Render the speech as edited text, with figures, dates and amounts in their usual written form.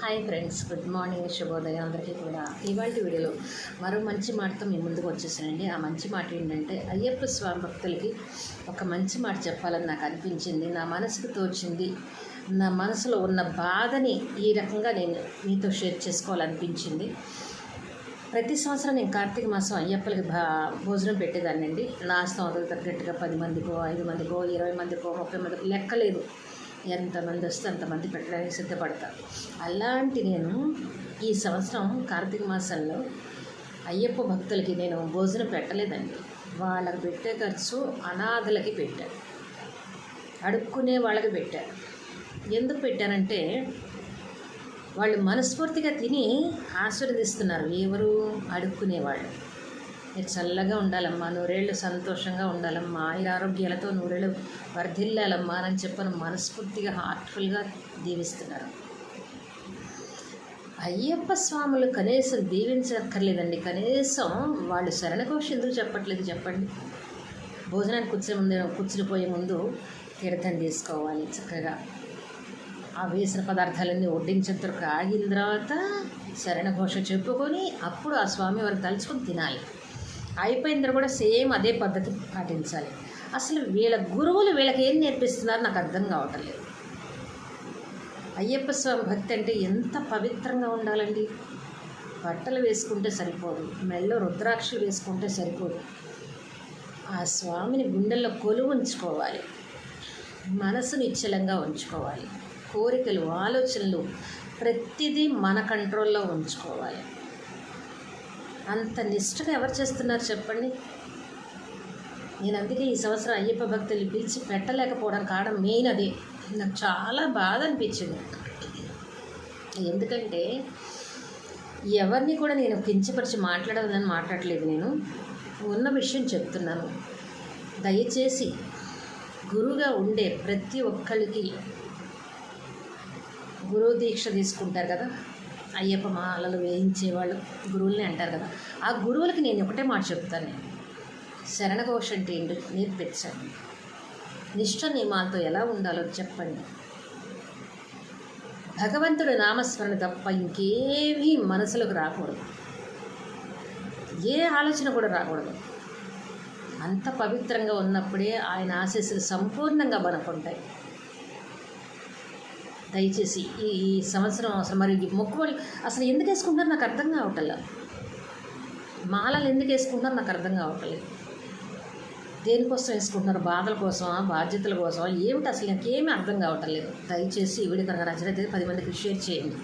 Hi friends, good morning, శుభోదయం అందరికీ కూడా. ఇవాళ వీడియోలో మరో మంచి మాటతో మీ ముందుకు వచ్చేసానండి. ఆ మంచి మాట ఏంటంటే, అయ్యప్ప స్వామి భక్తులకి ఒక మంచి మాట చెప్పాలని నాకు అనిపించింది. నా మనసుకు తోచింది, నా మనసులో ఉన్న బాధని ఈ రకంగా నేను మీతో షేర్ చేసుకోవాలనిపించింది. ప్రతి సంవత్సరం నేను కార్తీక మాసం అయ్యప్పలకి భోజనం పెట్టేదాన్నండి. నా స్తోమతకు తగ్గట్టుగా 10 మందికో, 5 మందికో, 20 మందికో, 30 మందికో లెక్కలేదు. ఎంతమంది వస్తే అంతమంది పెట్టడానికి సిద్ధపడతారు. అలాంటి నేను ఈ సంవత్సరం కార్తీక మాసంలో అయ్యప్ప భక్తులకి నేను భోజనం పెట్టలేదండి. వాళ్ళకి పెట్టే ఖర్చు అనాథలకి పెట్టాను, అడుక్కునే వాళ్ళకి పెట్టాను. ఎందుకు పెట్టానంటే, వాళ్ళు మనస్ఫూర్తిగా తిని ఆశీర్వదిస్తున్నారు. ఎవరు? అడుక్కునేవాళ్ళు. మీరు చల్లగా ఉండాలమ్మా, నూరేళ్ళు సంతోషంగా ఉండాలమ్మా, ఆరోగ్యాలతో నూరేళ్ళు వర్ధిల్లాలమ్మా అని చెప్పని మనస్ఫూర్తిగా హార్ట్ఫుల్గా దీవిస్తున్నారు. అయ్యప్ప స్వాములు కనీసం దీవించక్కర్లేదండి, కనీసం వాళ్ళు శరణఘోష ఎందుకు చెప్పట్లేదు చెప్పండి? భోజనానికి కూర్చునిపోయే ముందు తీర్థం తీసుకోవాలి, చక్కగా ఆ వేసిన పదార్థాలన్నీ వడ్డించిన తర్వాత ఆగిన తర్వాత శరణఘోష చెప్పుకొని అప్పుడు ఆ స్వామి వారిని తలుచుకొని తినాలి. అయిపోయిన తర్వాత కూడా సేమ్ అదే పద్ధతి పాటించాలి. అసలు వీళ్ళ గురువులు వీళ్ళకి ఏం నేర్పిస్తున్నారు నాకు అర్థం కావటం లేదు. అయ్యప్ప స్వామి భక్తి అంటే ఎంత పవిత్రంగా ఉండాలండి. బట్టలు వేసుకుంటే సరిపోదు, మెళ్ళో రుద్రాక్షలు వేసుకుంటే సరిపోదు. ఆ స్వామిని గుండెల్లో కొలువు ఉంచుకోవాలి, మనసు నిశ్చలంగా ఉంచుకోవాలి, కోరికలు, ఆలోచనలు ప్రతిదీ మన కంట్రోల్లో ఉంచుకోవాలి. అంత నిష్ఠగా ఎవరు చేస్తున్నారు చెప్పండి? నేను అందుకే ఈ సంవత్సరం అయ్యప్ప భక్తులు పిలిచి పెట్టలేకపోవడానికి కారణం మెయిన్ అదే. నాకు చాలా బాధ అనిపించింది. ఎందుకంటే ఎవరిని కూడా నేను కించపరిచి మాట్లాడాలని మాట్లాడలేదు. నేను ఉన్న విషయం చెప్తున్నాను. దయచేసి గురువుగా ఉండే ప్రతి ఒక్కరికి గురువు దీక్ష తీసుకుంటారు కదా, అయ్యప్ప మాలలు వేయించేవాళ్ళు గురువుల్ని అంటారు కదా, ఆ గురువులకి నేను ఒకటే మాట చెప్తాను. నేను శరణఘోష అంటే ఏంటో నేర్పించండి, నిష్ఠ నియమాలతో ఎలా ఉండాలో చెప్పండి. భగవంతుడి నామస్మరణ తప్ప ఇంకేమీ మనసులోకి రాకూడదు, ఏ ఆలోచన కూడా రాకూడదు. అంత పవిత్రంగా ఉన్నప్పుడే ఆయన ఆశీస్సులు సంపూర్ణంగా మనకుంటాయి. దయచేసి ఈ సంవత్సరం అసలు మరి మొక్కుబడి అసలు ఎందుకు వేసుకుంటారు నాకు అర్థం కావట్లేదు. మాలలు ఎందుకు వేసుకుంటారు నాకు అర్థం కావట్లేదు. దేనికోసం వేసుకుంటున్నారు? బాధల కోసమా, బాధ్యతల కోసమా, ఏమిటి అసలు నాకేమీ అర్థం కావట్లేదు. దయచేసి ఈ వీడియో కనుక నచ్చినట్లయితే 10 మందికి షేర్ చేయండి.